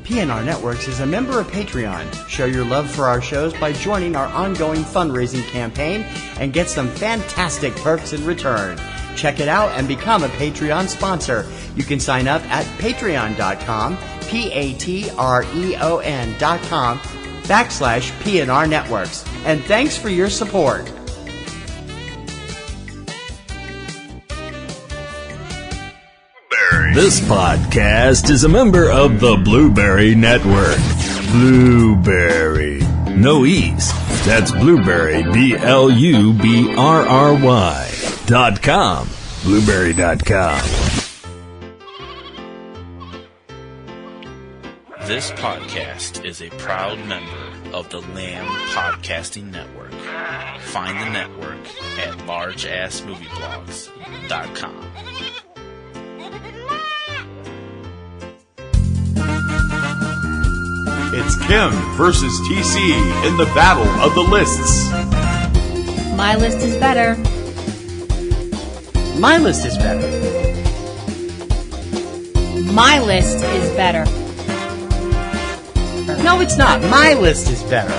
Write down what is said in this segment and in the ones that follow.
PNR Networks is a member of Patreon. Show your love for our shows by joining our ongoing fundraising campaign and get some fantastic perks in return. Check it out and become a Patreon sponsor. You can sign up at patreon.com, patreon.com/PNR Networks. And thanks for your support. This podcast is a member of the Blueberry Network. Blueberry. No E's. That's Blueberry, BLUBRRY.com. Blueberry.com. This podcast is a proud member of the Lamb Podcasting Network. Find the network at largeassmovieblogs.com. It's Kim versus TC in the battle of the lists. My list is better. My list is better. My list is better. No, it's not. My list is better.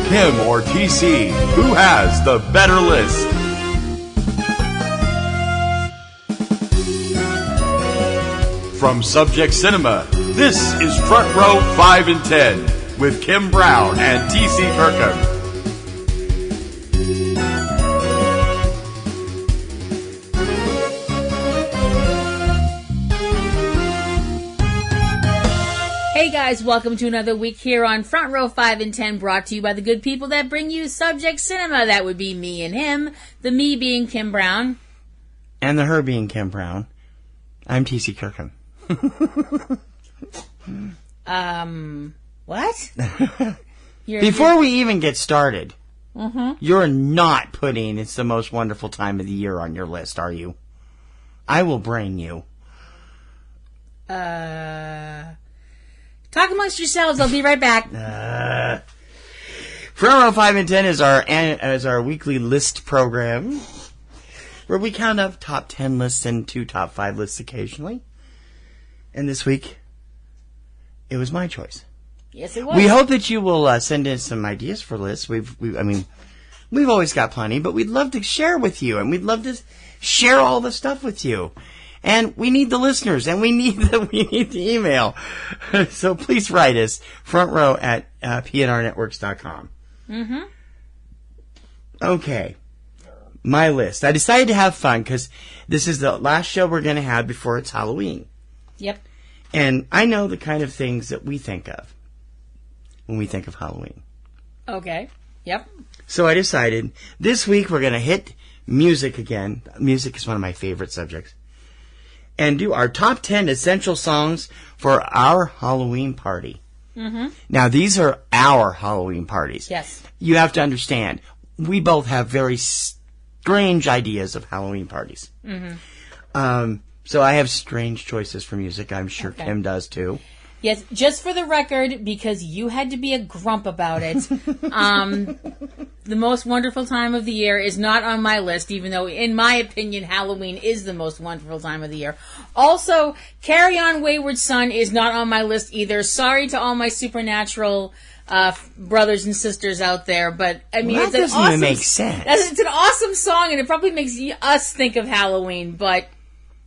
Kim or TC, who has the better list? From Subject Cinema, this is Front Row 5 and 10 with Kim Brown and TC Kirkham. Hey guys, welcome to another week here on Front Row 5 and 10, brought to you by the good people that bring you Subject Cinema. That would be me and him, the me being Kim Brown. And the her being Kim Brown. I'm TC Kirkham. What? Before we even get started, you're not putting "It's the Most Wonderful Time of the Year" on your list, are you? I will brain you. Talk amongst yourselves. I'll be right back. Front Row 5 and 10 is our weekly list program, where we count up top 10 lists and 2 top 5 lists occasionally. And this week, it was my choice. Yes, it was. We hope that you will send in some ideas for lists. We've always got plenty, but we'd love to share with you, and we'd love to share all the stuff with you. And we need the listeners, and we need the email. So please write us, frontrow@pnrnetworks.com. Okay. My list. I decided to have fun because this is the last show we're going to have before it's Halloween. Yep. And I know the kind of things that we think of when we think of Halloween. Okay. Yep. So I decided this week we're going to hit music again. Music is one of my favorite subjects. And do our top 10 essential songs for our Halloween party. Now, these are our Halloween parties. Yes. You have to understand, we both have very strange ideas of Halloween parties. So I have strange choices for music. I'm sure Kim does too. Yes, just for the record, because you had to be a grump about it, the most wonderful time of the year is not on my list, even though, in my opinion, Halloween is the most wonderful time of the year. Also, Carry On Wayward Son is not on my list either. Sorry to all my supernatural brothers and sisters out there, but I mean, that doesn't even make sense. It's an awesome song, and it probably makes us think of Halloween, but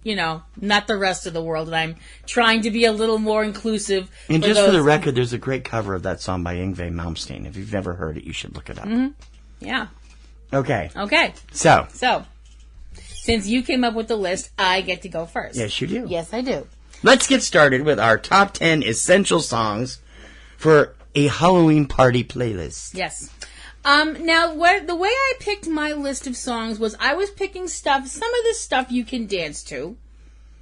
you know, not the rest of the world. And I'm trying to be a little more inclusive. And just for the record, there's a great cover of that song by Yngwie Malmsteen. If you've never heard it, you should look it up. Yeah. Okay. So, since you came up with the list, I get to go first. Yes, you do. Yes, I do. Let's get started with our top 10 essential songs for a Halloween party playlist. Yes. Now, the way I picked my list of songs was I was picking stuff, some of this stuff you can dance to.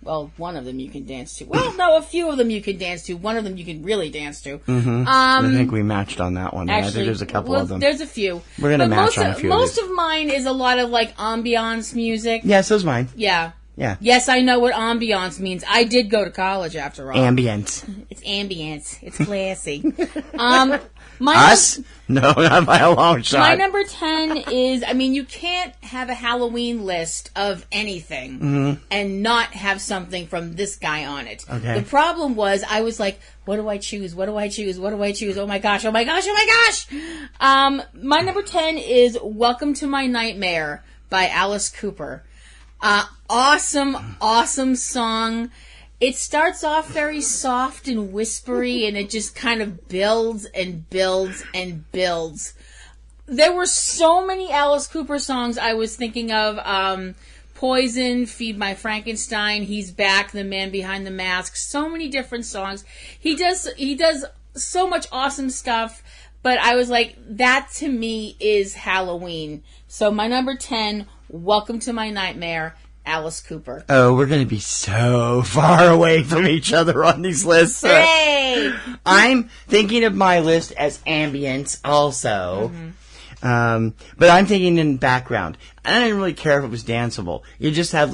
Well, one of them you can dance to. Well, no, a few of them you can dance to. One of them you can really dance to. I think we matched on that one. Actually, I think there's a couple of them. There's a few. We're going to match on a few Most of mine is a lot of, like, ambiance music. Yeah, so's mine. Yeah. Yeah. Yes, I know what ambiance means. I did go to college after all. Ambience. It's ambience. It's classy. Us? No, not by a long shot. My number 10 is, I mean, you can't have a Halloween list of anything and not have something from this guy on it. Okay. The problem was, I was like, what do I choose? What do I choose? What do I choose? Oh my gosh, oh my gosh, oh my gosh! My number 10 is Welcome to My Nightmare by Alice Cooper. Awesome song. It starts off very soft and whispery, and it just kind of builds and builds and builds. There were so many Alice Cooper songs I was thinking of. Poison, Feed My Frankenstein, He's Back, The Man Behind the Mask. So many different songs. He does so much awesome stuff, but I was like, that to me is Halloween. So my number 10, Welcome to My Nightmare, Alice Cooper. Oh, we're going to be so far away from each other on these lists. Hey! I'm thinking of my list as ambience also. But I'm thinking in background. I didn't really care if it was danceable. You just have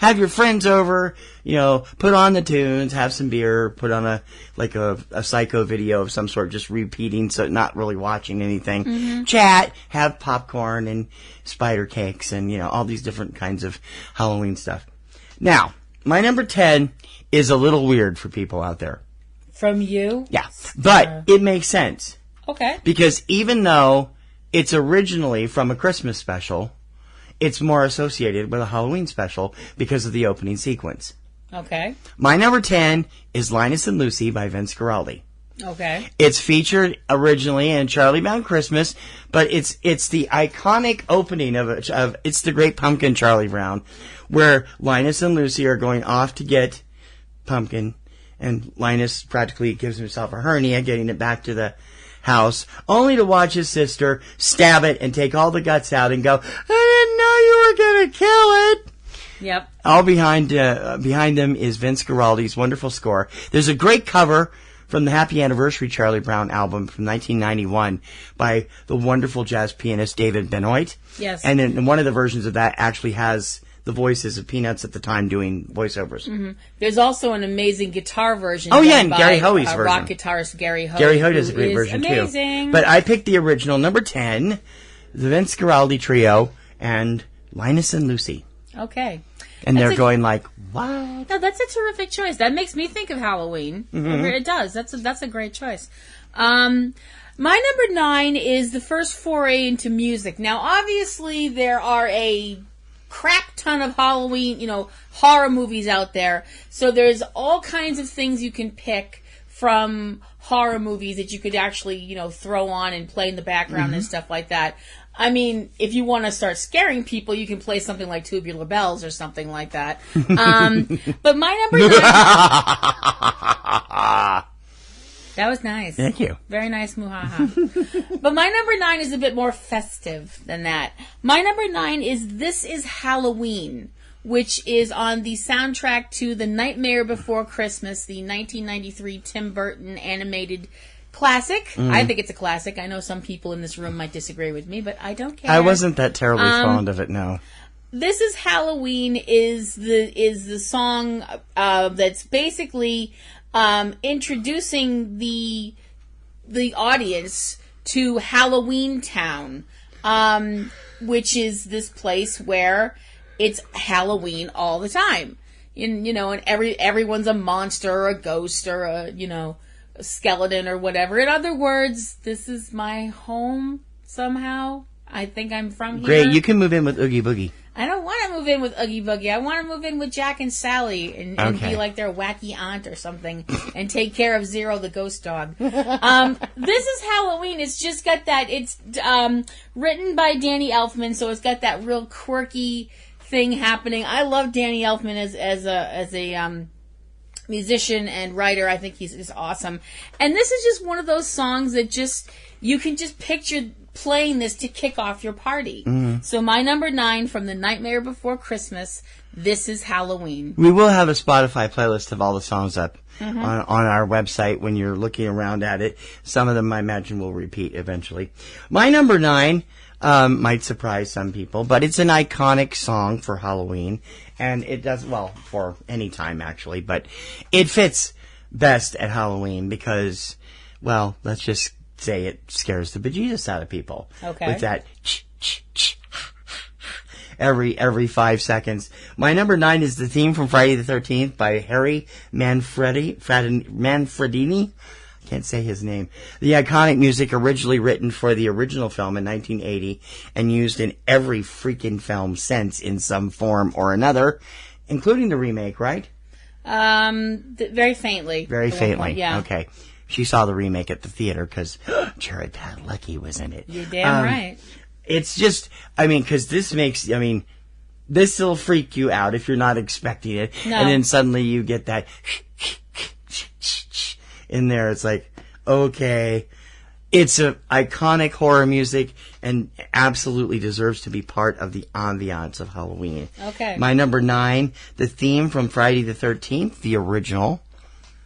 have your friends over, put on the tunes, have some beer, put on a psycho video of some sort, just repeating, so not really watching anything. Chat, have popcorn and spider cakes and, all these different kinds of Halloween stuff. Now, my number 10 is a little weird for people out there. From you? Yeah. But it makes sense. Okay. Because even though it's originally from a Christmas special, it's more associated with a Halloween special because of the opening sequence. Okay. My number 10 is Linus and Lucy by Vince Guaraldi. Okay. It's featured originally in Charlie Brown Christmas, but it's the iconic opening of It's the Great Pumpkin, Charlie Brown, where Linus and Lucy are going off to get pumpkin, and Linus practically gives himself a hernia getting it back to the house, only to watch his sister stab it and take all the guts out and go, I didn't know you were going to kill it. Yep. All behind them is Vince Guaraldi's wonderful score. There's a great cover from the Happy Anniversary Charlie Brown album from 1991 by the wonderful jazz pianist David Benoit. Yes. And then one of the versions of that actually has the voices of Peanuts at the time doing voiceovers. Mm-hmm. There's also an amazing guitar version. Oh yeah, and Gary Hoey's version. Rock guitarist Gary Hoey. Gary Hoey does a great version amazing. too. But I picked the original, number 10, the Vince Guaraldi Trio, and Linus and Lucy. Okay. And they're going like, what? No, that's a terrific choice. That makes me think of Halloween. Mm-hmm. It does. That's a great choice. My number 9 is the first foray into music. Now, obviously, there are a crap ton of Halloween, horror movies out there. So there's all kinds of things you can pick from horror movies that you could actually, throw on and play in the background and stuff like that. I mean, if you want to start scaring people, you can play something like Tubular Bells or something like that. But my number 9... That was nice. Thank you. Very nice, muhaha. But my number 9 is a bit more festive than that. My number 9 is This Is Halloween, which is on the soundtrack to The Nightmare Before Christmas, the 1993 Tim Burton animated classic. I think it's a classic. I know some people in this room might disagree with me, but I don't care. I wasn't that terribly fond of it, no. This Is Halloween is the song that's basically introducing the audience to Halloween Town, which is this place where it's Halloween all the time. And everyone's a monster or a ghost or a skeleton or whatever. In other words, this is my home somehow. I think I'm from here. Great, you can move in with Oogie Boogie. I don't want to move in with Oogie Boogie. I want to move in with Jack and Sally and be like their wacky aunt or something and take care of Zero the ghost dog. This Is Halloween. It's just got that. It's written by Danny Elfman, so it's got that real quirky thing happening. I love Danny Elfman as a musician and writer. I think he's awesome. And this is just one of those songs that you can just picture playing this to kick off your party. So my number 9 from The Nightmare Before Christmas, This Is Halloween. We will have a Spotify playlist of all the songs up on our website when you're looking around at it. Some of them I imagine will repeat eventually. My number 9 might surprise some people, but it's an iconic song for Halloween, and it does, well, for any time actually, but it fits best at Halloween because, well, let's just say it scares the bejesus out of people. Okay. With that every 5 seconds. My number 9 is the theme from Friday the 13th by Harry Manfredini. Can't say his name. The iconic music originally written for the original film in 1980 and used in every freaking film since in some form or another, including the remake, right? Very faintly. Very faintly. Yeah. Okay. She saw the remake at the theater because Jared Padalecki was in it. You're damn right. It's just, because this makes, this will freak you out if you're not expecting it. No. And then suddenly you get that in there. It's like, okay, it's a iconic horror music and absolutely deserves to be part of the ambiance of Halloween. Okay. My number 9, the theme from Friday the 13th, the original,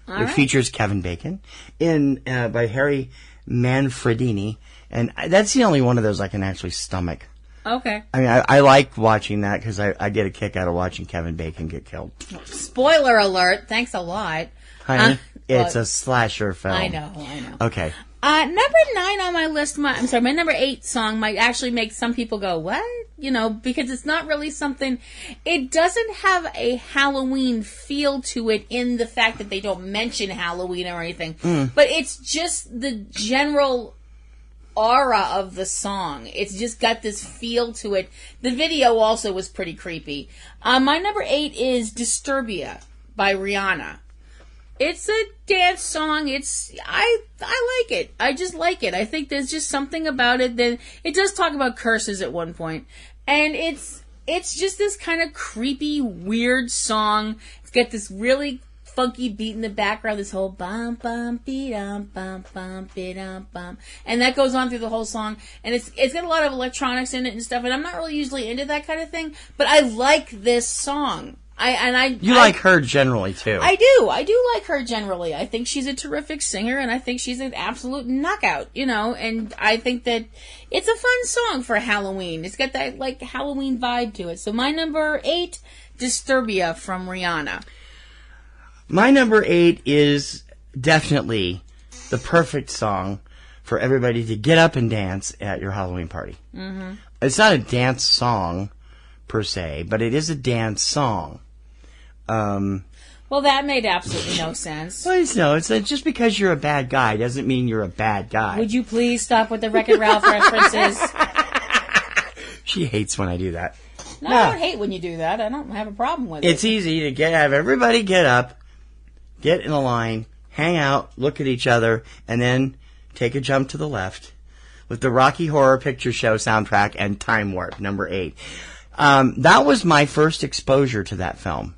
which features Kevin Bacon, by Harry Manfredini. And that's the only one of those I can actually stomach. Okay. I like watching that because I get a kick out of watching Kevin Bacon get killed. Spoiler alert. Thanks a lot. Honey, it's a slasher film. I know. Okay. Number 9 on my list, my number 8 song might actually make some people go, what? Because it's not really something, it doesn't have a Halloween feel to it in the fact that they don't mention Halloween or anything. But it's just the general aura of the song. It's just got this feel to it. The video also was pretty creepy. My number 8 is Disturbia by Rihanna. It's a dance song. I like it. I just like it. I think there's just something about it that it does talk about curses at one point. And it's just this kind of creepy, weird song. It's got this really funky beat in the background, this whole bum bum be dum bum bum be dum bum, and that goes on through the whole song, and it's got a lot of electronics in it and stuff, and I'm not really usually into that kind of thing, but I like this song. You like her generally too. I do like her generally. I think she's a terrific singer, and I think she's an absolute knockout, and I think that it's a fun song for Halloween. It's got that like Halloween vibe to it. So my number 8, Disturbia from Rihanna. My number 8 is definitely the perfect song for everybody to get up and dance at your Halloween party. Mm-hmm. It's not a dance song, per se, but it is a dance song. Well, that made absolutely no sense. Well, it's just because you're a bad guy doesn't mean you're a bad guy. Would you please stop with the Wreck-It Ralph references? She hates when I do that. No, I don't hate when you do that. I don't have a problem with it. It's easy to have everybody get up, get in a line, hang out, look at each other, and then take a jump to the left with the Rocky Horror Picture Show soundtrack and Time Warp, number 8. That was my first exposure to that film.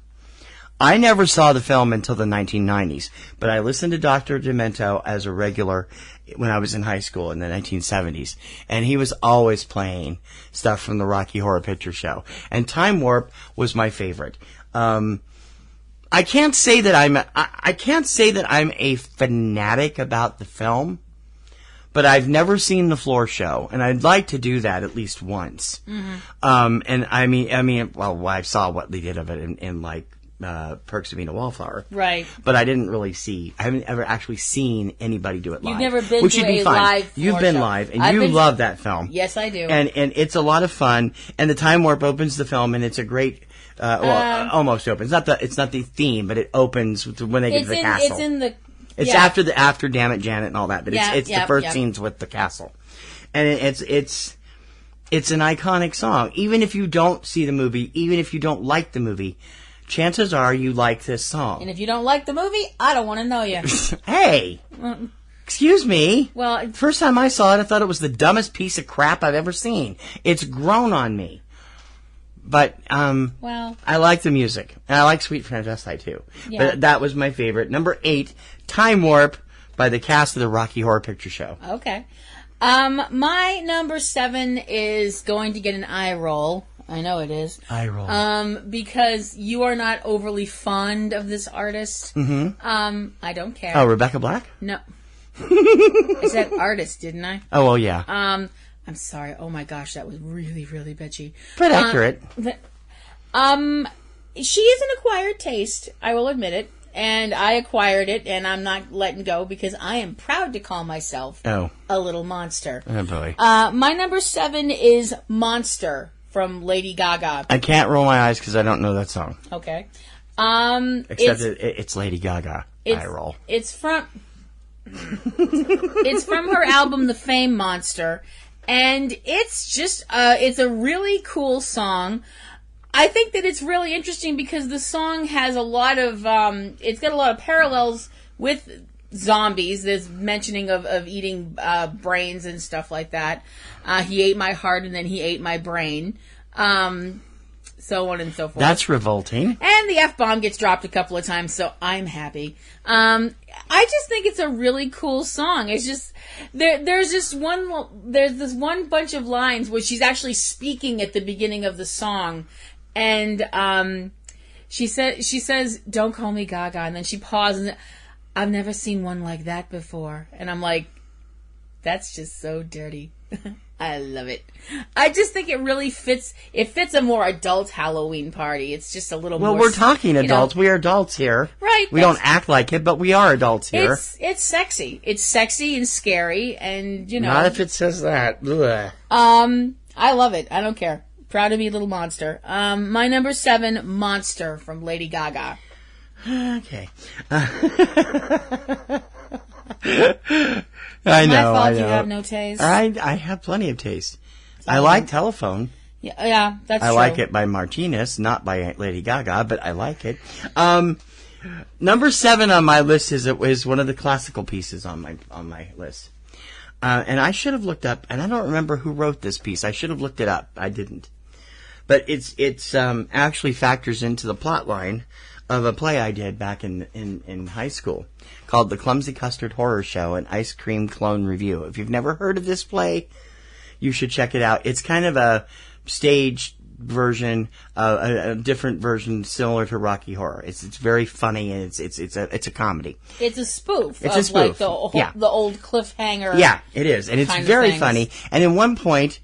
I never saw the film until the 1990s, but I listened to Dr. Demento as a regular when I was in high school in the 1970s, and he was always playing stuff from the Rocky Horror Picture Show. And Time Warp was my favorite. I can't say that I'm a fanatic about the film, but I've never seen the floor show, and I'd like to do that at least once. Mm-hmm. And I saw what they did of it in Perks of Being a Wallflower. Right. But I haven't ever actually seen anybody do it live. You've never been which to would be a fun. live floor You've been show. live, and you love that film. Yes, I do. And it's a lot of fun, and the Time Warp opens the film, and it's a great... almost opens. It's not the theme, but it opens when they get to the castle. It's after Damn It, Janet and all that, but it's the first scenes with the castle. And it's an iconic song. Even if you don't see the movie, even if you don't like the movie, chances are you like this song. And if you don't like the movie, I don't want to know you. Hey! Excuse me. Well, first time I saw it, I thought it was the dumbest piece of crap I've ever seen. It's grown on me. But, I like the music. And I like Sweet Transvestite, too. Yeah. But that was my favorite. Number 8, Time Warp by the cast of the Rocky Horror Picture Show. Okay. My number 7 is going to get an eye roll. I know it is. Eye roll. Because you are not overly fond of this artist. Mm-hmm. I don't care. Oh, Rebecca Black? No. I said artist, didn't I? Oh, well, yeah. I'm sorry. Oh my gosh, that was really, really bitchy. But accurate. She is an acquired taste, I will admit it. And I acquired it, and I'm not letting go because I am proud to call myself a little monster. Oh, boy. My number 7 is Monster from Lady Gaga. I can't roll my eyes because I don't know that song. Okay. Except it's Lady Gaga. I roll. It's from her album The Fame Monster, and it's just it's a really cool song. I think that it's really interesting because the song has a lot of it's got a lot of parallels with zombies. There's mentioning of eating brains and stuff like that. He ate my heart and then he ate my brain. So on and so forth. That's revolting. And the F-bomb gets dropped a couple of times, so I'm happy. I just think it's a really cool song. It's just there's this one bunch of lines where she's actually speaking at the beginning of the song, and she says, "Don't call me Gaga," and then she pauses. I've never seen one like that before, and I'm like, that's just so dirty. I love it. I just think it really fits. It fits a more adult Halloween party. It's just a little more. Well, we're talking adults. We are adults here. Right. We don't act like it, but we are adults here. It's sexy. It's sexy and scary, and Not if it says that. Ugh. I love it. I don't care. Proud to be a little monster. My number 7, Monster from Lady Gaga. Okay. I know. My fault. You have no taste. I have plenty of taste. I like Telephone. Yeah, that's true. I like it by Martinez, not by Lady Gaga, but I like it. Number 7 on my list is one of the classical pieces on my list. And I should have looked up, and I don't remember who wrote this piece. I should have looked it up. I didn't. But it's actually factors into the plot line of a play I did back in high school called The Clumsy Custard Horror Show, an Ice Cream Clone Review. If you've never heard of this play, you should check it out. It's kind of a stage version, a different version similar to Rocky Horror. It's very funny, and it's a comedy. It's a spoof. It's a spoof. Like the old cliffhanger. Yeah, it is, and it's very funny. And at one point,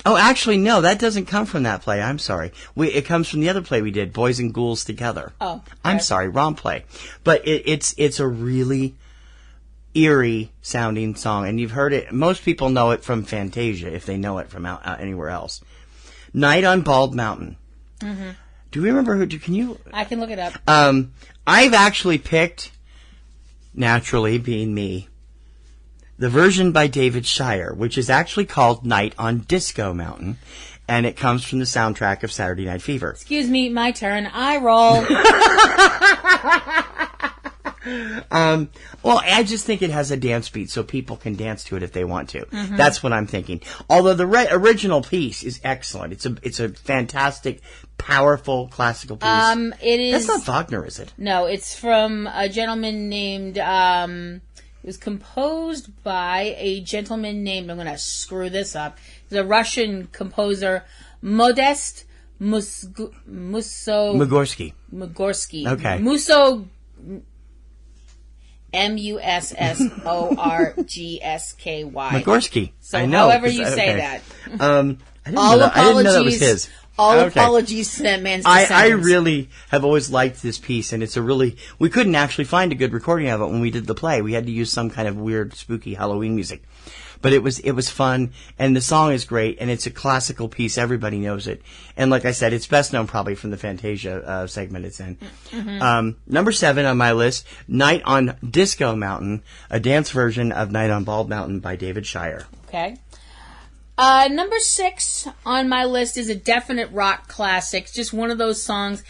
oh, actually, no, that doesn't come from that play. I'm sorry. It comes from the other play we did, Boys and Ghouls Together. Oh, I'm sorry, wrong play. But it's a really eerie sounding song, and you've heard it. Most people know it from Fantasia if they know it from anywhere else. Night on Bald Mountain. Mm-hmm. Do we remember who? Can you? I can look it up. I've actually picked, naturally being me, the version by David Shire, which is actually called Night on Disco Mountain, and it comes from the soundtrack of Saturday Night Fever. Excuse me, my turn. I roll. Well, I just think it has a dance beat, so people can dance to it if they want to. Mm-hmm. That's what I'm thinking. Although the original piece is excellent. It's a fantastic, powerful classical piece. It is. That's not Wagner, is it? No, it's from a gentleman named. It was composed by a gentleman named, I'm going to screw this up, he's a Russian composer, Modest Musorsky. Okay. Mussorgsky. Musorsky. So I know. However you say that. I didn't know that was his. Apologies to that man's descendants. I really have always liked this piece, and we couldn't actually find a good recording of it when we did the play. We had to use some kind of weird, spooky Halloween music. But it was fun, and the song is great, and it's a classical piece. Everybody knows it. And like I said, it's best known probably from the Fantasia segment it's in. Mm-hmm. Number 7 on my list, Night on Disco Mountain, a dance version of Night on Bald Mountain by David Shire. Okay. Number 6 on my list is a definite rock classic. It's just one of those songs.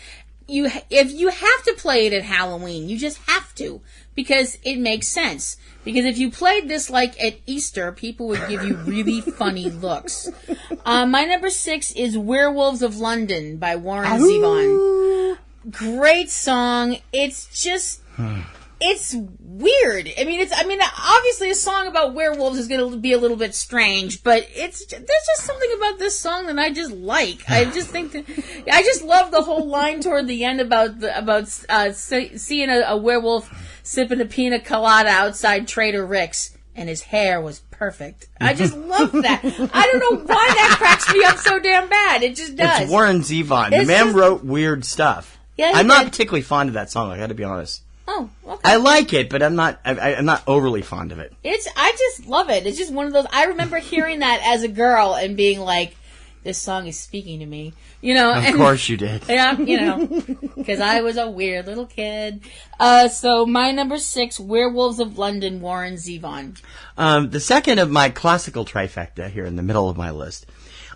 If you have to play it at Halloween, you just have to, because it makes sense. Because if you played this like at Easter, people would give you really funny looks. My number 6 is Werewolves of London by Warren Zevon. Great song. It's just. It's weird. I mean, obviously a song about werewolves is going to be a little bit strange, but there's just something about this song that I just like. I just love the whole line toward the end about seeing a werewolf sipping a pina colada outside Trader Rick's, and his hair was perfect. I just love that. I don't know why that cracks me up so damn bad. It just does. It's Warren Zevon. The man wrote weird stuff. Yeah, I'm not particularly fond of that song, I gotta be honest. Oh, okay. I like it, but I'm not overly fond of it. I just love it. It's just one of those. I remember hearing that as a girl and being like, "This song is speaking to me," Of course you did. Yeah, because I was a weird little kid. So my number 6, Werewolves of London, Warren Zevon. The second of my classical trifecta here in the middle of my list.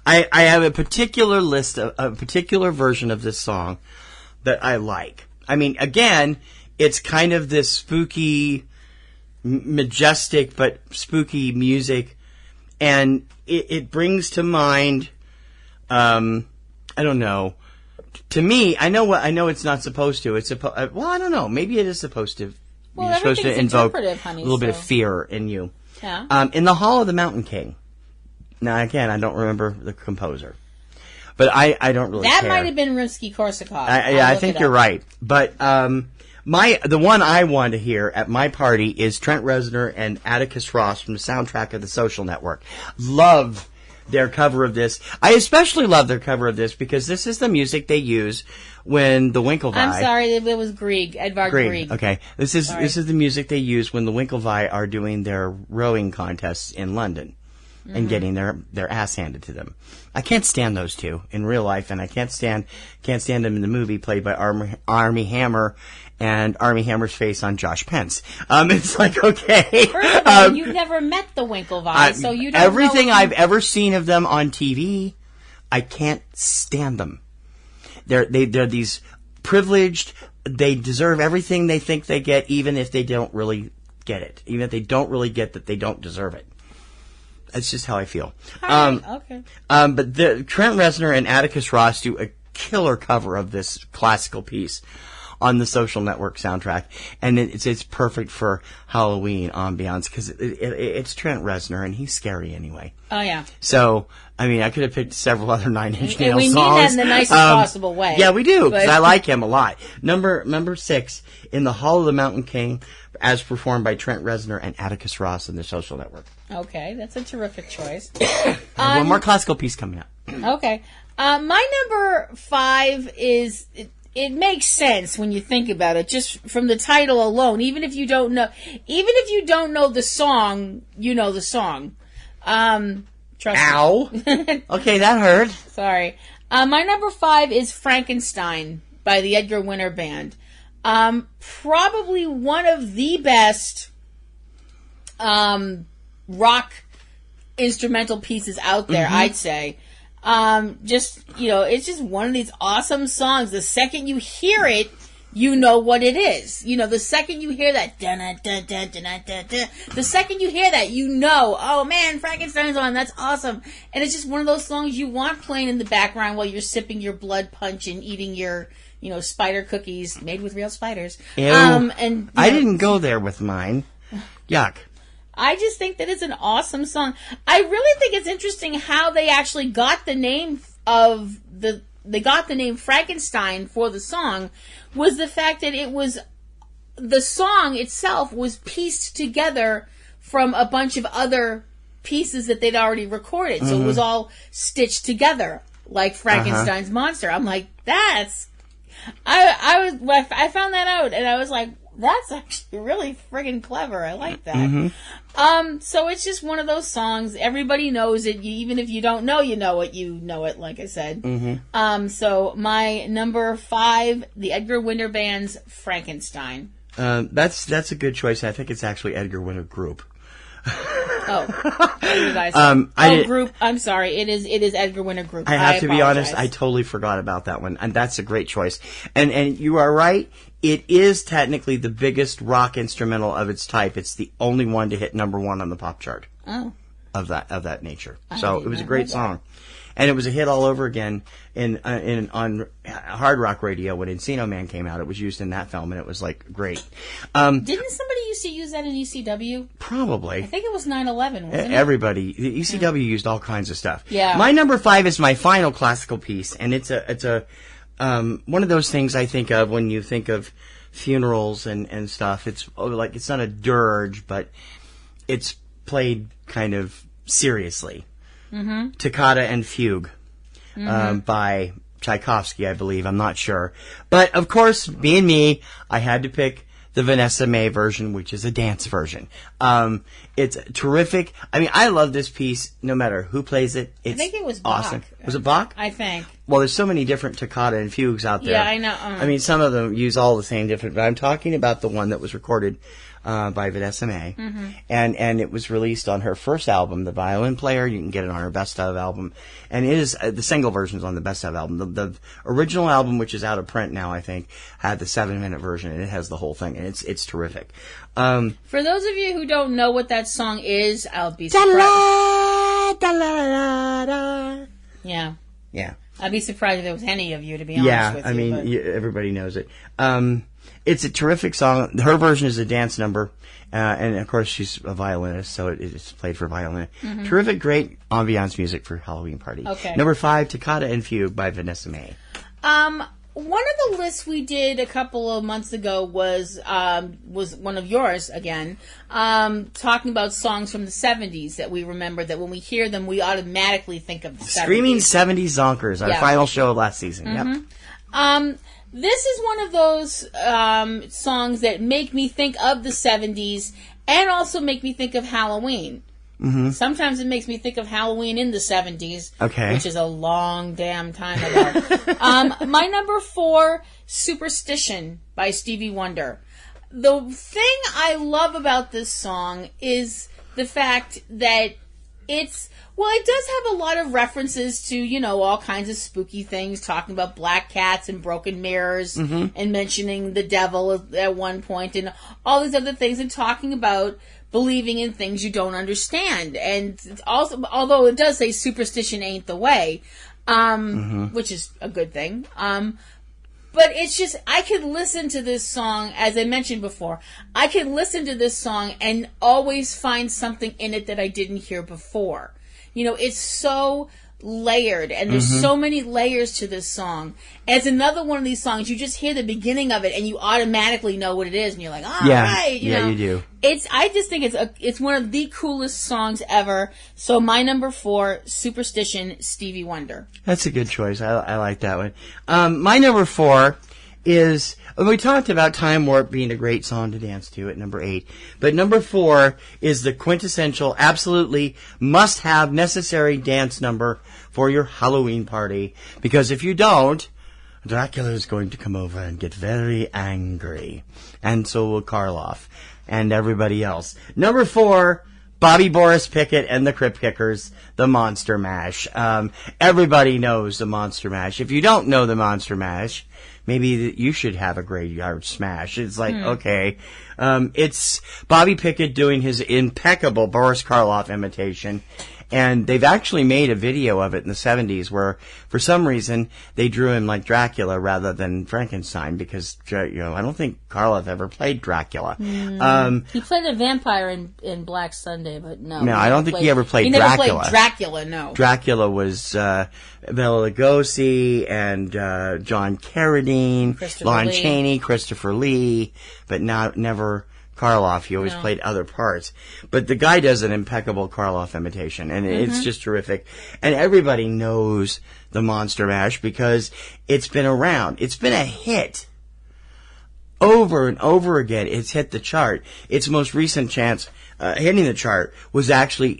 I have a particular list, a particular version of this song that I like. I mean, again, it's kind of this spooky, majestic, but spooky music. And it brings to mind, I don't know. To me, I know it's not supposed to. It's well, I don't know. Maybe it is supposed to. Well, you're supposed to invoke honey, a little bit of fear in you. Yeah. In the Hall of the Mountain King. Now, again, I don't remember the composer, but I don't really care. That might have been Rimsky-Korsakov. I think you're right. But the one I want to hear at my party is Trent Reznor and Atticus Ross from the soundtrack of The Social Network. Love their cover of this. I especially love their cover of this because this is the music they use when the Winklevi... I'm sorry, it was Grieg, Edvard Grieg. Okay. This is the music they use when the Winklevi are doing their rowing contests in London and getting their ass handed to them. I can't stand those two in real life, and I can't stand them in the movie played by Armie Hammer and Armie Hammer's face on Josh Pence. It's like, okay. First of all, you've never met the Winklevi, so you don't everything know I've ever seen of them on TV, I can't stand them. They're these privileged, they deserve everything they think they get, even if they don't really get it. Even if they don't really get that they don't deserve it. That's just how I feel. Okay. But Trent Reznor and Atticus Ross do a killer cover of this classical piece on the Social Network soundtrack, and it's perfect for Halloween ambiance because it's Trent Reznor and he's scary anyway. Oh yeah. So I mean, I could have picked several other Nine Inch Nails songs. We mean that in the nicest possible way. Yeah, we do because I like him a lot. Number 6 in the Hall of the Mountain King, as performed by Trent Reznor and Atticus Ross in the Social Network. Okay, that's a terrific choice. One more classical piece coming up. Okay. My number 5 is... It makes sense when you think about it, just from the title alone. Even if you don't know the song, you know the song. Trust Ow. me. Okay, that hurt. Sorry. My number 5 is Frankenstein by the Edgar Winter Band. Probably one of the best rock instrumental pieces out there, I'd say. It's just one of these awesome songs. The second you hear it, you know what it is. The second you hear that, the second you hear that, you know, oh man, Frankenstein's on, that's awesome. And it's just one of those songs you want playing in the background while you're sipping your blood punch and eating your, spider cookies made with real spiders. Ew. I didn't go there with mine. Yuck. I just think that it's an awesome song. I really think it's interesting how they actually got the name Frankenstein for the song, was the fact that the song itself was pieced together from a bunch of other pieces that they'd already recorded. So it was all stitched together like Frankenstein's monster. I'm like, I found that out and I was like, that's actually really friggin' clever. I like that. So it's just one of those songs. Everybody knows it. Even if you don't know, you know it, like I said. So my number 5, the Edgar Winter Band's Frankenstein. That's a good choice. I think it's actually Edgar Winter Group. Oh, you guys. Group. I'm sorry. It is Edgar Winter Group. I have to be honest. I totally forgot about that one, and that's a great choice. And you are right. It is technically the biggest rock instrumental of its type. It's the only one to hit number 1 on the pop chart. Oh. Of that nature. So it was a great song. And it was a hit all over again on hard rock radio when eCinemaOne came out. It was used in that film, and it was like great. Didn't somebody used to use that in ECW? Probably. I think it was 9/11, wasn't it? Everybody. ECW used all kinds of stuff. Yeah. My number 5 is my final classical piece, and it's a one of those things I think of when you think of funerals and stuff. It's like, it's not a dirge, but it's played kind of seriously. Toccata and Fugue by Tchaikovsky, I believe. I'm not sure. But, of course, being me, I had to pick the Vanessa Mae version, which is a dance version. It's terrific. I mean, I love this piece no matter who plays it. It's I think it was Bach. awesome. Was it Bach? I think. Well, there's so many different toccata and fugues out there. Yeah, I know. I mean, some of them use all the same different, but I'm talking about the one that was recorded by Vanessa Mae. And it was released on her first album, The Violin Player. You can get it on her Best Of album. And it is, the single version's on the Best Of album. The original album, which is out of print now, I think, had the 7-minute version, and it has the whole thing, and it's terrific. For those of you who don't know what that song is, I'll be surprised. Yeah. Yeah. I'd be surprised if there was any of you, to be honest with you. I mean, everybody knows it. It's a terrific song. Her version is a dance number, and of course she's a violinist, so it's played for violin. Terrific, great ambiance music for Halloween party. Okay. Number 5, Toccata and Fugue by Vanessa Mae. One of the lists we did a couple of months ago was one of yours again, talking about songs from the 70s that we remember that when we hear them we automatically think of the 70s. Screaming 70s Zonkers, our final show of last season. Yep. This is one of those songs that make me think of the 70s and also make me think of Halloween. Sometimes it makes me think of Halloween in the 70s, which is a long damn time ago. My number 4, Superstition by Stevie Wonder. The thing I love about this song is the fact that it does have a lot of references to, all kinds of spooky things, talking about black cats and broken mirrors and mentioning the devil at one point and all these other things and talking about believing in things you don't understand. And also, although it does say superstition ain't the way, which is a good thing. But it's just, I could listen to this song, as I mentioned before, I could listen to this song and always find something in it that I didn't hear before. It's so layered, and there's so many layers to this song. And it's another one of these songs, you just hear the beginning of it, and you automatically know what it is, and you're like, right. You do. I just think it's one of the coolest songs ever. So my number 4, Superstition, Stevie Wonder. That's a good choice. I like that one. My number 4 is, we talked about Time Warp being a great song to dance to at number 8, but number 4 is the quintessential, absolutely must-have, necessary dance number for your Halloween party, because if you don't, Dracula is going to come over and get very angry, and so will Karloff and everybody else. Number 4, Bobby Boris Pickett and the Crypt Kickers, the Monster Mash. Everybody knows the Monster Mash. If you don't know the Monster Mash, maybe you should have a graveyard smash. It's like, okay. It's Bobby Pickett doing his impeccable Boris Karloff imitation. And they've actually made a video of it in the 70s where, for some reason, they drew him like Dracula rather than Frankenstein because, I don't think Karloff ever played Dracula. He played a vampire in Black Sunday, but no. No, I don't think he ever played Dracula. Dracula. He never played Dracula, no. Dracula was Bela Lugosi and John Carradine, Lon Chaney, Christopher Lee, but never Karloff. He always played other parts. But the guy does an impeccable Karloff imitation, and it's just terrific. And everybody knows the Monster Mash because it's been around. It's been a hit. Over and over again, it's hit the chart. Its most recent chance hitting the chart was actually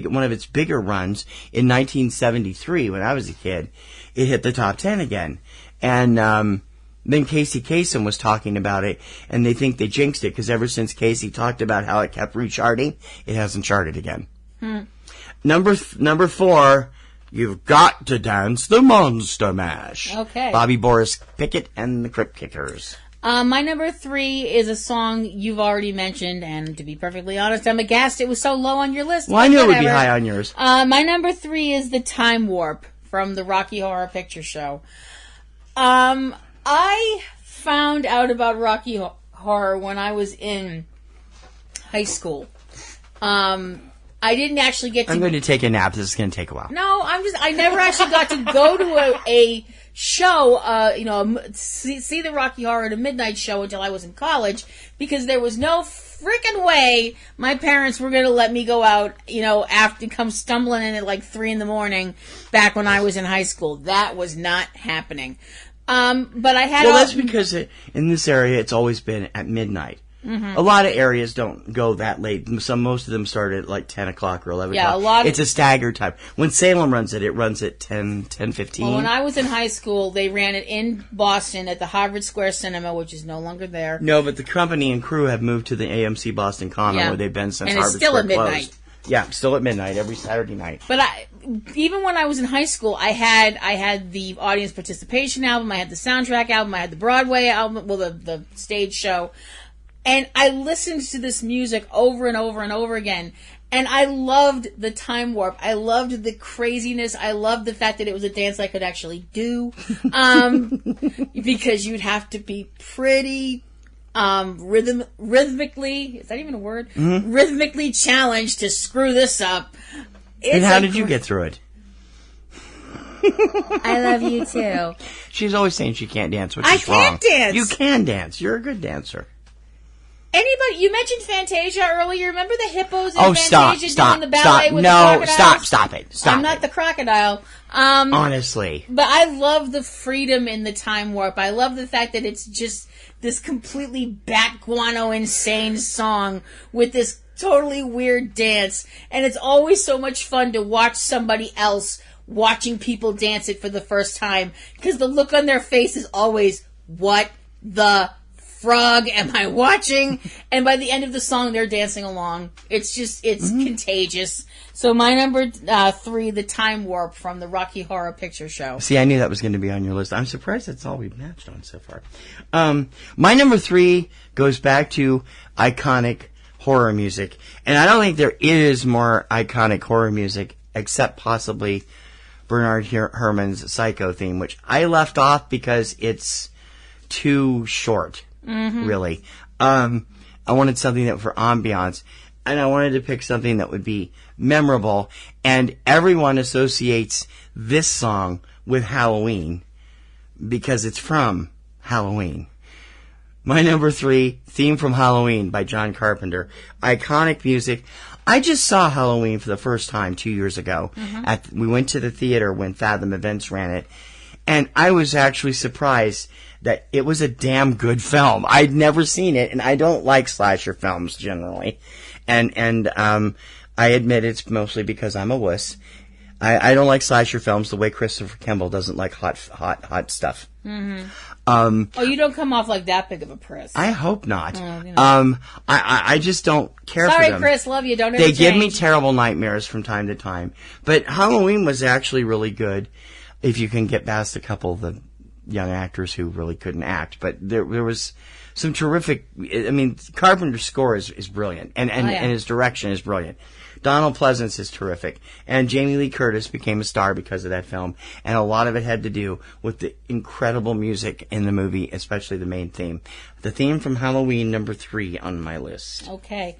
one of its bigger runs in 1973 when I was a kid. It hit the top 10 again. And then Casey Kasem was talking about it, and they think they jinxed it because ever since Casey talked about how it kept recharting, it hasn't charted again. Number 4, you've got to dance the Monster Mash. Okay. Bobby Boris Pickett and the Crypt Kickers. My number 3 is a song you've already mentioned, and to be perfectly honest, I'm aghast it was so low on your list. Well, I knew it would be high on yours. My number 3 is the Time Warp from the Rocky Horror Picture Show. I found out about Rocky Horror when I was in high school. I didn't actually get to... I'm going to take a nap. This is going to take a while. No, I never actually got to go to a show, see the Rocky Horror at a midnight show until I was in college, because there was no freaking way my parents were going to let me go out, after come stumbling in at like 3 a.m. back when I was in high school. That was not happening. But I had... Well, that's because in this area, it's always been at midnight. Mm-hmm. A lot of areas don't go that late. Most of them start at like 10 o'clock or 11 o'clock. It's a staggered time. When Salem runs it runs at 10:15. Well, when I was in high school, they ran it in Boston at the Harvard Square Cinema, which is no longer there. No, but the company and crew have moved to the AMC Boston Common, where they've been since Harvard Square closed. And it's still at midnight. Yeah, still at midnight every Saturday night. But even when I was in high school, I had the audience participation album, I had the soundtrack album, I had the Broadway album, well, the stage show. And I listened to this music over and over and over again. And I loved the time warp. I loved the craziness. I loved the fact that it was a dance I could actually do. Because you'd have to be pretty rhythmically, is that even a word? Mm-hmm. Rhythmically challenged to screw this up. And how did you get through it? I love you too. She's always saying she can't dance, which is wrong. I can't dance. You can dance. You're a good dancer. Anybody? You mentioned Fantasia earlier. Remember the hippos in Fantasia doing the ballet with the crocodiles? Stop it. I'm not the crocodile. Honestly. But I love the freedom in the time warp. I love the fact that it's just this completely bat guano insane song with this totally weird dance. And it's always so much fun to watch somebody else watching people dance it for the first time. Because the look on their face is always, what the frog am I watching? And by the end of the song, they're dancing along. It's contagious. So my number 3, the time warp from the Rocky Horror Picture Show. See, I knew that was going to be on your list. I'm surprised that's all we've matched on so far. My number 3 goes back to iconic horror music. And I don't think there is more iconic horror music except possibly Bernard Herrmann's Psycho theme, which I left off because it's too short. Mm-hmm. Really. I wanted something that for ambiance, and I wanted to pick something that would be memorable, and everyone associates this song with Halloween because it's from Halloween. My number 3, theme from Halloween by John Carpenter. Iconic music. I just saw Halloween for the first time 2 years ago. Mm-hmm. We went to the theater when Fathom Events ran it, and I was actually surprised that it was a damn good film. I'd never seen it, and I don't like slasher films generally. And I admit it's mostly because I'm a wuss. I don't like slasher films the way Christopher Kimball doesn't like hot stuff. Mm-hmm. You don't come off like that big of a priss. I hope not. I just don't care for them. Sorry, Chris, love you. Don't ever They change. give me terrible nightmares from time to time. But Halloween was actually really good if you can get past a couple of the young actors who really couldn't act. But there was some terrific... I mean, Carpenter's score is brilliant, and his direction is brilliant. Donald Pleasance is terrific, and Jamie Lee Curtis became a star because of that film, and a lot of it had to do with the incredible music in the movie, especially the main theme. The theme from Halloween, number 3 on my list. Okay.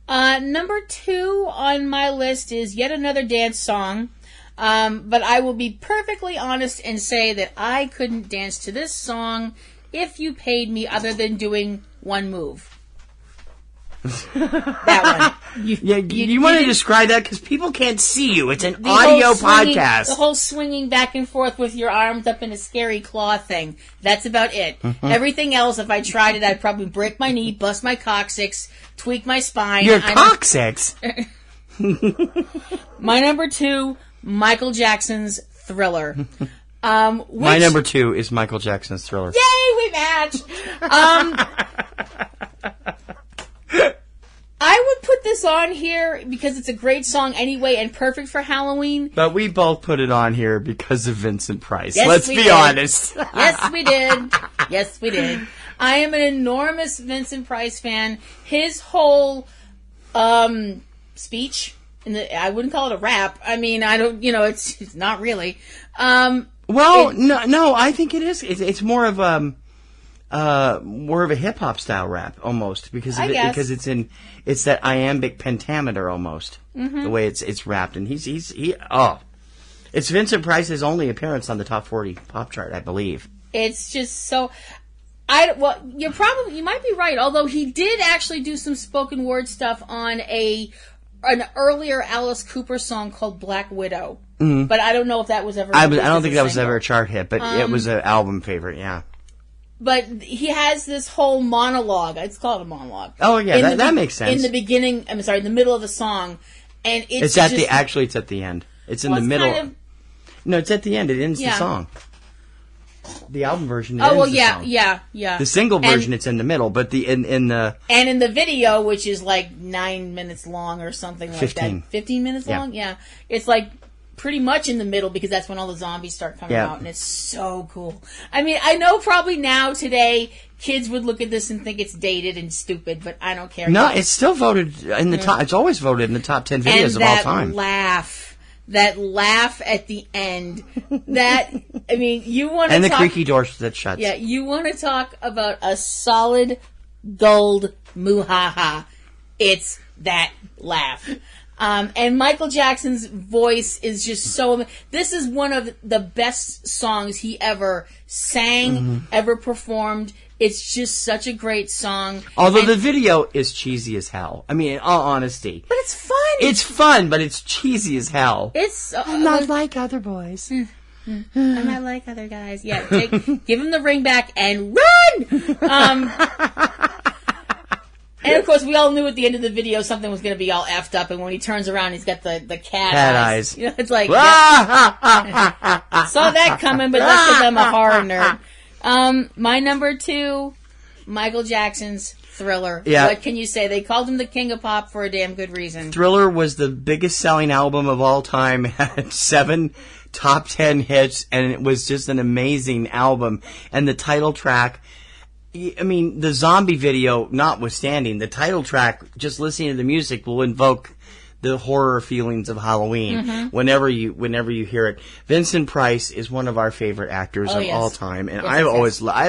Number 2 on my list is yet another dance song. But I will be perfectly honest and say that I couldn't dance to this song if you paid me other than doing one move. That one. You want to describe that? Because people can't see you. It's an audio podcast. The whole swinging back and forth with your arms up in a scary claw thing. That's about it. Mm-hmm. Everything else, if I tried it, I'd probably break my knee, bust my coccyx, tweak my spine. Your coccyx? My number 2... Michael Jackson's Thriller. My number 2 is Michael Jackson's Thriller. Yay, we match! I would put this on here because it's a great song anyway and perfect for Halloween. But we both put it on here because of Vincent Price. Yes, Let's be honest. Yes, we did. Yes, we did. I am an enormous Vincent Price fan. His whole speech... I wouldn't call it a rap. I mean, I don't, it's not really. No, I think it is. It's more of a hip hop style rap almost because it's that iambic pentameter almost the way it's rapped, and It's Vincent Price's only appearance on the top 40 pop chart, I believe. It's just so... you might be right, although he did actually do some spoken word stuff on an earlier Alice Cooper song called Black Widow. Mm-hmm. But I don't know if that was ever... I don't think that was ever a chart hit, but it was an album favorite, yeah. But he has this whole monologue. It's called a monologue. Oh, yeah, that makes sense. In the beginning, in the middle of the song. And it's at the end. It's in the middle. No, it's at the end. It ends the song. The album version. The song. Yeah. The single version, it's in the middle, but in the video, which is like 9 minutes long or something like 15. that. 15 minutes long. Yeah, it's like pretty much in the middle because that's when all the zombies start coming out, and it's so cool. I mean, I know probably now today kids would look at this and think it's dated and stupid, but I don't care. No, it's still voted in the top. It's always voted in the top 10 videos of all time. That laugh at the end. You want to and the creaky door that shuts. Yeah, you want to talk about a solid gold muhaha. It's that laugh. And Michael Jackson's voice is just so... This is one of the best songs he ever sang, ever performed. It's just such a great song. Although the video is cheesy as hell. I mean, in all honesty. But it's fun. It's fun, but it's cheesy as hell. It's... I'm not like other boys. I'm not like other guys. Yeah, give him the ring back and run! And of course, we all knew at the end of the video something was going to be all effed up, and when he turns around, he's got the cat eyes. You know, it's like, saw that coming, but that's because I'm a horror nerd. My number 2, Michael Jackson's Thriller. Yeah. What can you say? They called him the king of pop for a damn good reason. Thriller was the biggest selling album of all time. Had 7 top 10 hits, and it was just an amazing album. And the title track... I mean, the zombie video notwithstanding, the title track, just listening to the music will invoke the horror feelings of Halloween whenever you hear it. Vincent Price is one of our favorite actors of all time, and I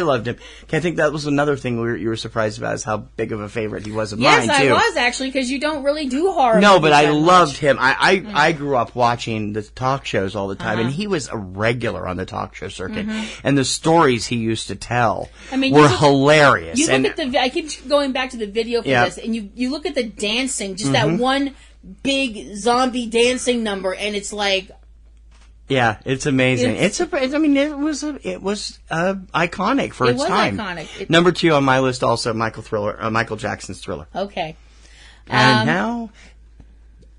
loved him. I think that was another thing you were surprised about, is how big of a favorite he was of mine, too. Yes, I was, actually, because you don't really do horror movies. No, but I loved him. I grew up watching the talk shows all the time, and he was a regular on the talk show circuit, and the stories he used to tell were hilarious. You look at I keep going back to the video for this, and you look at the dancing, just that one big zombie dancing number, and it's like, yeah, it's amazing. It was iconic for its time. Iconic. Number 2 on my list, also Michael Jackson's Thriller. Okay, and now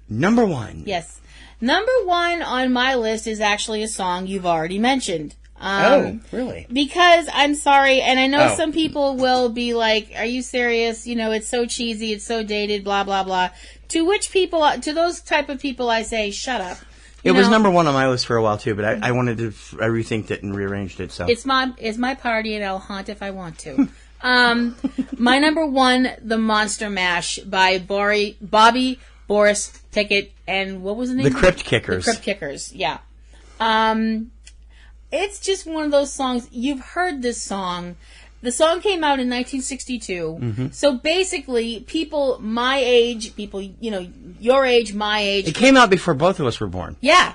number 1. Yes, number 1 on my list is actually a song you've already mentioned. Oh, really? Because I'm sorry, and I know some people will be like, "Are you serious? You know, it's so cheesy, it's so dated, blah blah blah." To those type of people, I say, "Shut up." It was number 1 on my list for a while too, but I wanted to rethink it and rearranged it. So it's my party, and I'll haunt if I want to. My number 1, The Monster Mash by Bobby, Boris Pickett, and what was the name? The Crypt Kickers. The Crypt Kickers, yeah. It's just one of those songs. You've heard this song. The song came out in 1962. So basically, people my age, your age, my age. It came out before both of us were born. Yeah.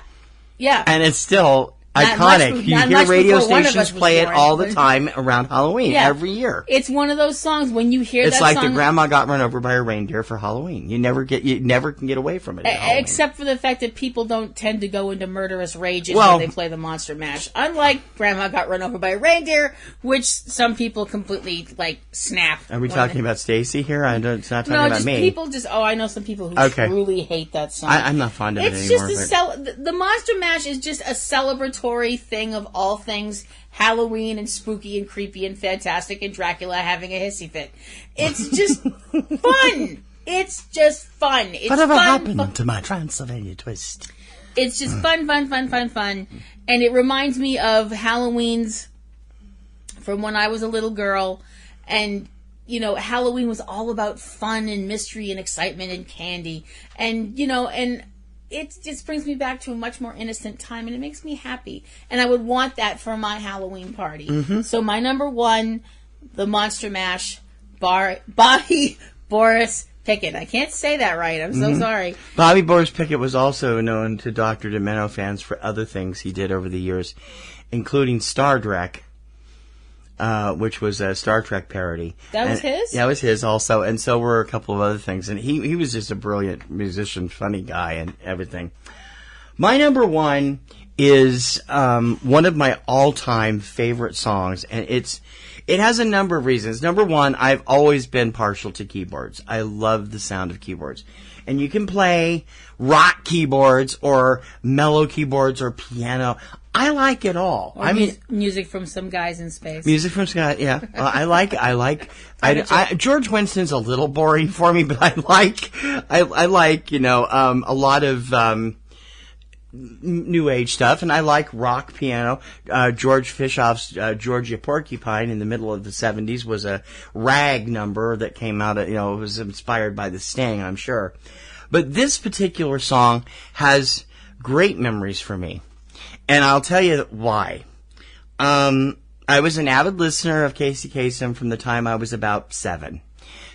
Yeah. And it's still iconic. You hear radio stations play it all the time around Halloween, every year. It's one of those songs when you hear it's that like song. The grandma got run over by a reindeer for Halloween. You never can get away from it. Except for the fact that people don't tend to go into murderous rages when they play the Monster Mash. Unlike Grandma Got Run Over by a Reindeer, which some people completely snap. Are we talking about Stacy here? It's not talking about me. People I know some people who truly hate that song. I'm not fond of it anymore. The Monster Mash is just a celebratory thing of all things Halloween and spooky and creepy and fantastic and Dracula having a hissy fit. It's just fun. It's just fun. Whatever happened to my Transylvania twist? It's just fun. And it reminds me of Halloween's from when I was a little girl. And, Halloween was all about fun and mystery and excitement and candy. And, and it just brings me back to a much more innocent time, and it makes me happy. And I would want that for my Halloween party. So my number 1, The Monster Mash, Bobby, Boris, Pickett. I can't say that right. I'm so sorry. Bobby Boris Pickett was also known to Dr. Demento fans for other things he did over the years, including Star Trek, which was a Star Trek parody. That was his? Yeah, it was his also, and so were a couple of other things. And he was just a brilliant musician, funny guy, and everything. My number one is one of my all-time favorite songs, and it has a number of reasons. Number one, I've always been partial to keyboards. I love the sound of keyboards. And you can play rock keyboards or mellow keyboards or piano. I like it all. Or music from some guys in space. Music from Scott, yeah. I like George Winston's a little boring for me, but I like, a lot of, new age stuff, and I like rock piano. George Fishoff's Georgia Porcupine in the middle of the 70s was a rag number that came out of, it was inspired by the Sting, I'm sure. But this particular song has great memories for me. And I'll tell you why. I was an avid listener of Casey Kasem from the time I was about 7.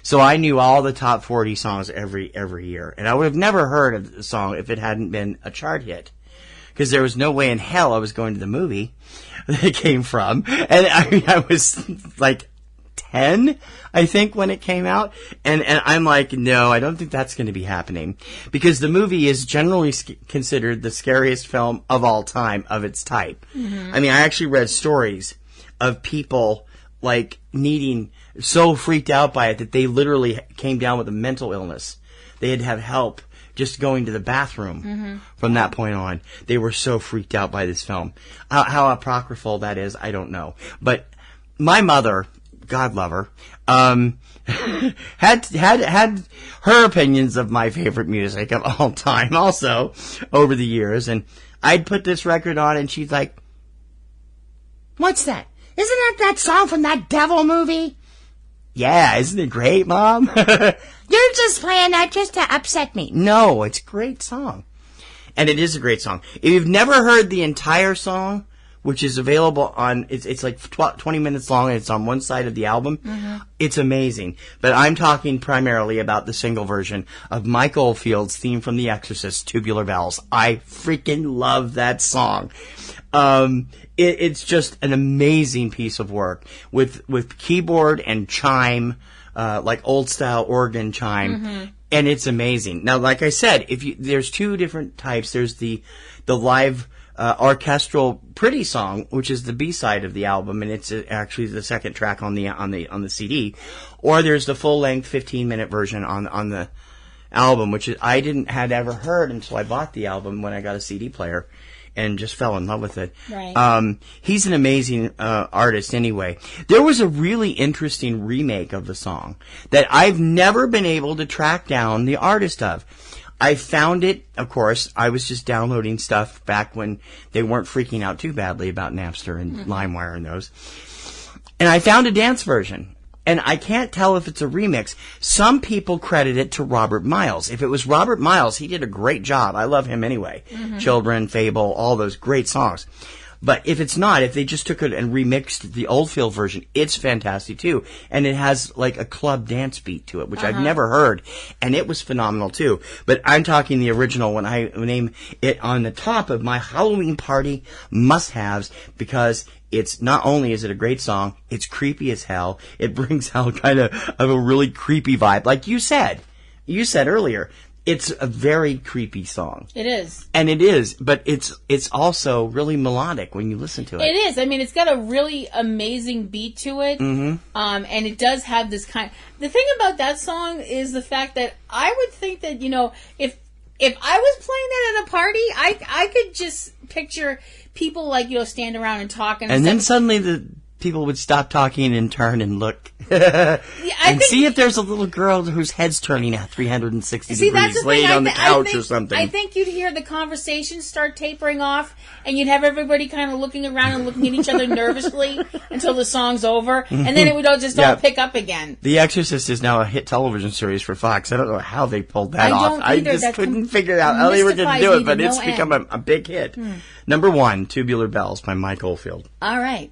So I knew all the top 40 songs every year. And I would have never heard of the song if it hadn't been a chart hit. Because there was no way in hell I was going to the movie that it came from. And I was like 10, I think, when it came out. And I'm like, no, I don't think that's going to be happening. Because the movie is generally considered the scariest film of all time of its type. Mm-hmm. I mean, I actually read stories of people like needing, so freaked out by it that they literally came down with a mental illness. They had to have help just going to the bathroom from that point on. They were so freaked out by this film. How apocryphal that is, I don't know. But my mother, God love her, had her opinions of my favorite music of all time also over the years. And I'd put this record on and she's like, "What's that? Isn't that song from that devil movie?" "Yeah, isn't it great, Mom?" "You're just playing that just to upset me." No, it's a great song. And it is a great song. If you've never heard the entire song, which is available on, it's like 20 minutes long and it's on one side of the album, it's amazing. But I'm talking primarily about the single version of Mike Oldfield's theme from The Exorcist, Tubular Bells. I freaking love that song. It's just an amazing piece of work with keyboard and chime, like old style organ chime, and it's amazing. Now, like I said, there's two different types. There's the live orchestral pretty song, which is the B side of the album, and it's actually the second track on the CD, or there's the full length 15-minute version on the album, which I had ever heard until I bought the album when I got a CD player. And just fell in love with it. Right. He's an amazing artist anyway. There was a really interesting remake of the song that I've never been able to track down the artist of. I found it, of course, I was just downloading stuff back when they weren't freaking out too badly about Napster and LimeWire and those. And I found a dance version. And I can't tell if it's a remix. Some people credit it to Robert Miles. If it was Robert Miles, he did a great job. I love him anyway. Children, Fable, all those great songs. But if it's not, if they just took it and remixed the Oldfield version, it's fantastic too. And it has like a club dance beat to it, which I've never heard. And it was phenomenal too. But I'm talking the original when I name it on the top of my Halloween party must-haves, because it's not only is it a great song, it's creepy as hell. It brings out kind of a really creepy vibe. Like you said earlier, it's a very creepy song. It is. And it is, but it's also really melodic when you listen to it. It is. I mean, it's got a really amazing beat to it. And it does have this the thing about that song is the fact that I would think that, if I was playing that at a party, I could just picture people stand around and talking. And then suddenly the people would stop talking and turn and look. See if there's a little girl whose head's turning at 360 degrees laying on the couch or something. I think you'd hear the conversation start tapering off, and you'd have everybody kind of looking around and looking at each other nervously until the song's over, and then it would all pick up again. The Exorcist is now a hit television series for Fox. I don't know how they pulled that off. I just couldn't figure out how they were going to do it, but it's become a big hit. Number 1, Tubular Bells by Mike Oldfield. All right.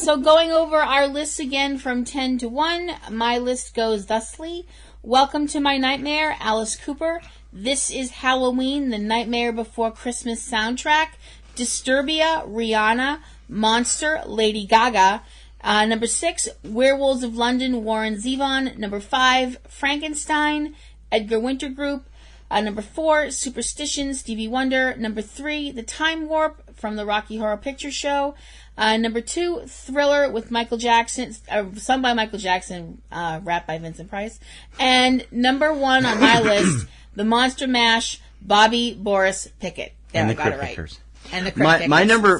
So going over our lists again from 10 to 1, my list goes thusly. Welcome to My Nightmare, Alice Cooper. This is Halloween, the Nightmare Before Christmas soundtrack. Disturbia, Rihanna. Monster, Lady Gaga. Number 6, Werewolves of London, Warren Zevon. Number 5, Frankenstein, Edgar Winter Group. Number 4, Superstition, Stevie Wonder. Number 3, The Time Warp from the Rocky Horror Picture Show. Number 2, Thriller with Michael Jackson, sung by Michael Jackson, rapped by Vincent Price. And number 1 on my list, The Monster Mash, Bobby Boris Pickett. There, And I the got it Crypt right. Kickers. And the Crypt Kickers.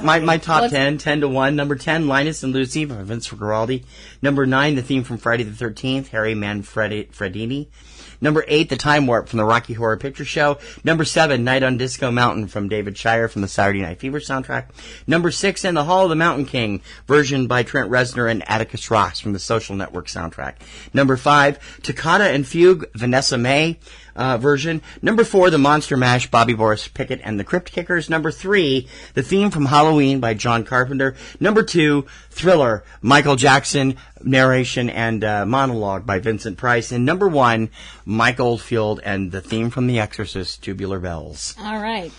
My top Well, 10 to 1. Number 10, Linus and Lucy by Vince Guaraldi. Number 9, the theme from Friday the 13th, Harry Manfredini. Number 8, The Time Warp from the Rocky Horror Picture Show. Number 7, Night on Disco Mountain from David Shire from the Saturday Night Fever soundtrack. Number 6, In the Hall of the Mountain King, version by Trent Reznor and Atticus Ross from the Social Network soundtrack. Number 5, Toccata and Fugue, Vanessa Mae version. Number 4, The Monster Mash, Bobby Boris Pickett and the Crypt Kickers. Number 3, the theme from Halloween by John Carpenter. Number 2, Thriller, Michael Jackson, narration and monologue by Vincent Price. And number 1, Mike Oldfield and the theme from The Exorcist, Tubular Bells. All right.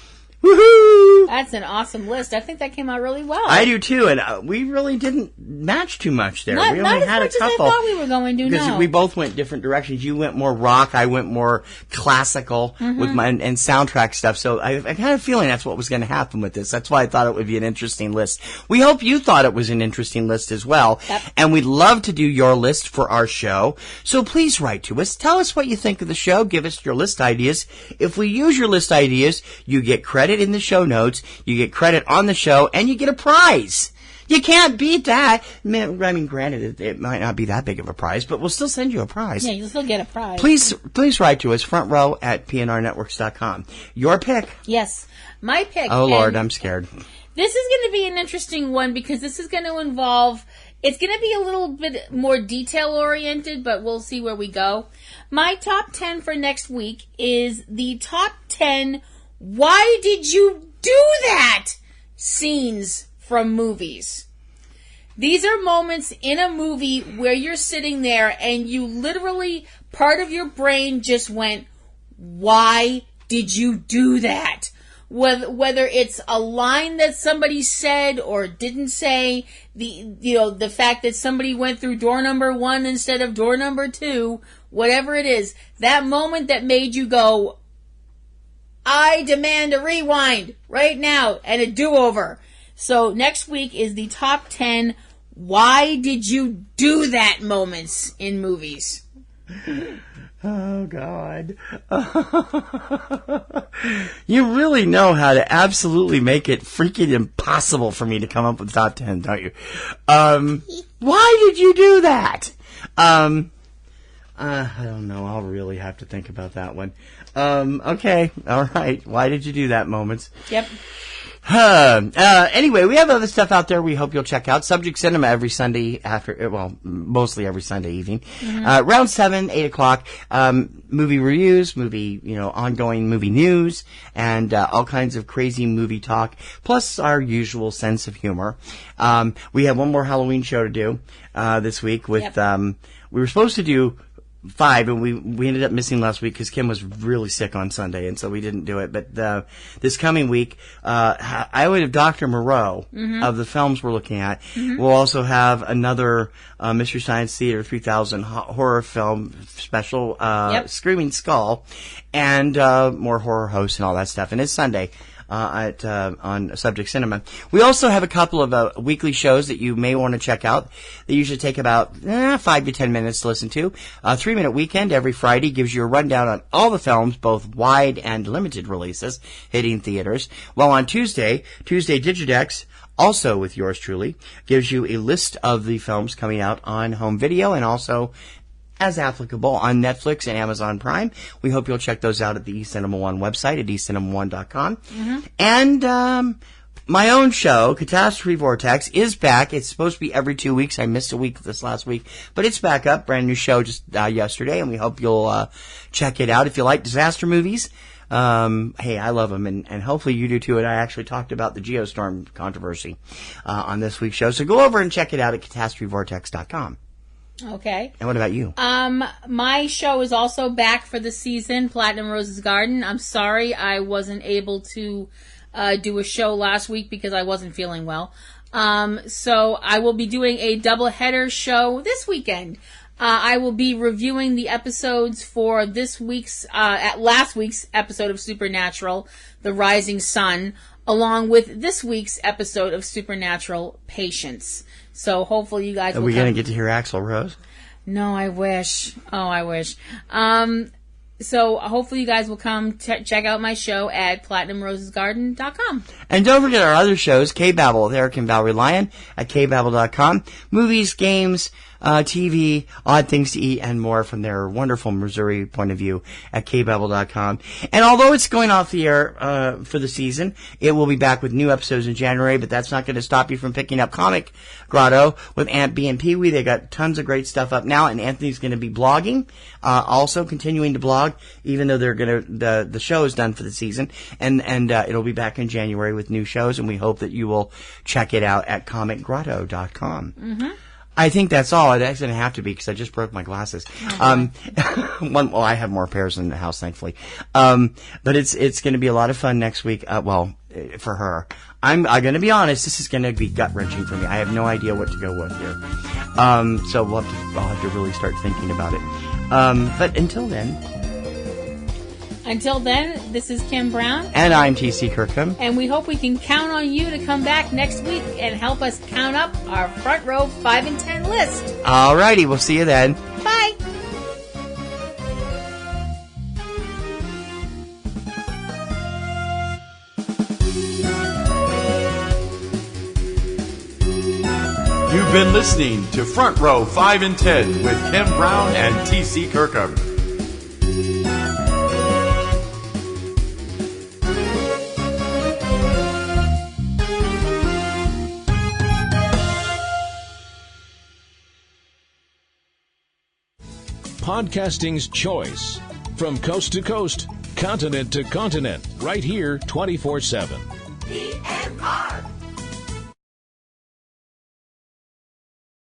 Woohoo! That's an awesome list. I think that came out really well. I do too, and we really didn't match too much there. Not, we not only as had much a couple. as I thought we were going to, Because no. we both went different directions. You went more rock, I went more classical with my and soundtrack stuff. So I had a feeling that's what was going to happen with this. That's why I thought it would be an interesting list. We hope you thought it was an interesting list as well. Yep. And we'd love to do your list for our show. So please write to us. Tell us what you think of the show. Give us your list ideas. If we use your list ideas, you get credit in the show notes. You get credit on the show, and you get a prize. You can't beat that. I mean, granted, it might not be that big of a prize, but we'll still send you a prize. Yeah, you'll still get a prize. Please write to us, frontrow@PNRNetworks.com. Your pick. Yes. My pick. Oh, Lord, and I'm scared. This is going to be an interesting one because this is going to involve... It's going to be a little bit more detail-oriented, but we'll see where we go. My top 10 for next week is the top 10 why did you do that scenes from movies. These are moments in a movie where you're sitting there and you literally, part of your brain just went, why did you do that? Whether it's a line that somebody said or didn't say, the fact that somebody went through door number 1 instead of door number 2, whatever it is, that moment that made you go, I demand a rewind right now and a do-over. So next week is the top 10 why did you do that moments in movies. Oh, God. You really know how to absolutely make it freaking impossible for me to come up with the top 10, don't you? Why did you do that? I don't know. I'll really have to think about that one. Okay. All right. Why did you do that, moments? Yep. Anyway, we have other stuff out there we hope you'll check out. Subject Cinema every Sunday mostly every Sunday evening. Around 7, 8 o'clock, movie reviews, ongoing movie news, and all kinds of crazy movie talk, plus our usual sense of humor. We have one more Halloween show to do, this week with, we were supposed to do 5, and we ended up missing last week because Kim was really sick on Sunday, and so we didn't do it. But this coming week, I would have Dr. Moreau of the films we're looking at. We'll also have another Mystery Science Theater 3000 horror film special, Screaming Skull, and more horror hosts and all that stuff. And it's Sunday. On Subject Cinema. We also have a couple of weekly shows that you may want to check out. They usually take about 5 to 10 minutes to listen to. 3-Minute Weekend every Friday gives you a rundown on all the films, both wide and limited releases, hitting theaters. While on Tuesday Digidex, also with yours truly, gives you a list of the films coming out on home video and also as applicable on Netflix and Amazon Prime. We hope you'll check those out at the eCinemaOne website at eCinemaOne.com. And my own show, Catastrophe Vortex, is back. It's supposed to be every 2 weeks. I missed a week this last week, but it's back up. Brand new show just yesterday, and we hope you'll check it out. If you like disaster movies, hey, I love them, and hopefully you do too. And I actually talked about the Geostorm controversy on this week's show, so go over and check it out at catastrophevortex.com. Okay. And what about you? My show is also back for the season, Platinum Roses Garden. I'm sorry I wasn't able to do a show last week because I wasn't feeling well. So I will be doing a double-header show this weekend. I will be reviewing the episodes for last week's episode of Supernatural, The Rising Sun, along with this week's episode of Supernatural, Patience. So hopefully you guys will Are we going to get to hear Axl Rose? No, I wish. Oh, I wish. So hopefully you guys will come check out my show at PlatinumRosesGarden.com. And don't forget our other shows, Cavebabble with Eric and Valerie Lyon at Cavebabble.com. Movies, games, TV, odd things to eat, and more from their wonderful Missouri point of view at Cavebabble.com. And although it's going off the air for the season, it will be back with new episodes in January, but that's not going to stop you from picking up Comic Grotto with Aunt B and Pee Wee. They got tons of great stuff up now, and Anthony's going to be blogging, also continuing to blog, even though they're going to the show is done for the season, and it'll be back in January with new shows, and we hope that you will check it out at comicgrotto.com. Mm-hmm. I think that's all. It actually didn't have to be because I just broke my glasses. Well, I have more pairs in the house, thankfully. But it's going to be a lot of fun next week. For her, I'm going to be honest. This is going to be gut wrenching for me. I have no idea what to go with here. So I'll have to really start thinking about it. But until then, this is Kim Brown. And I'm T.C. Kirkham. And we hope we can count on you to come back next week and help us count up our Front Row 5 and 10 list. Alrighty, we'll see you then. Bye. You've been listening to Front Row 5 and 10 with Kim Brown and T.C. Kirkham. Podcasting's choice. From coast to coast, continent to continent, right here 24/7. PNR.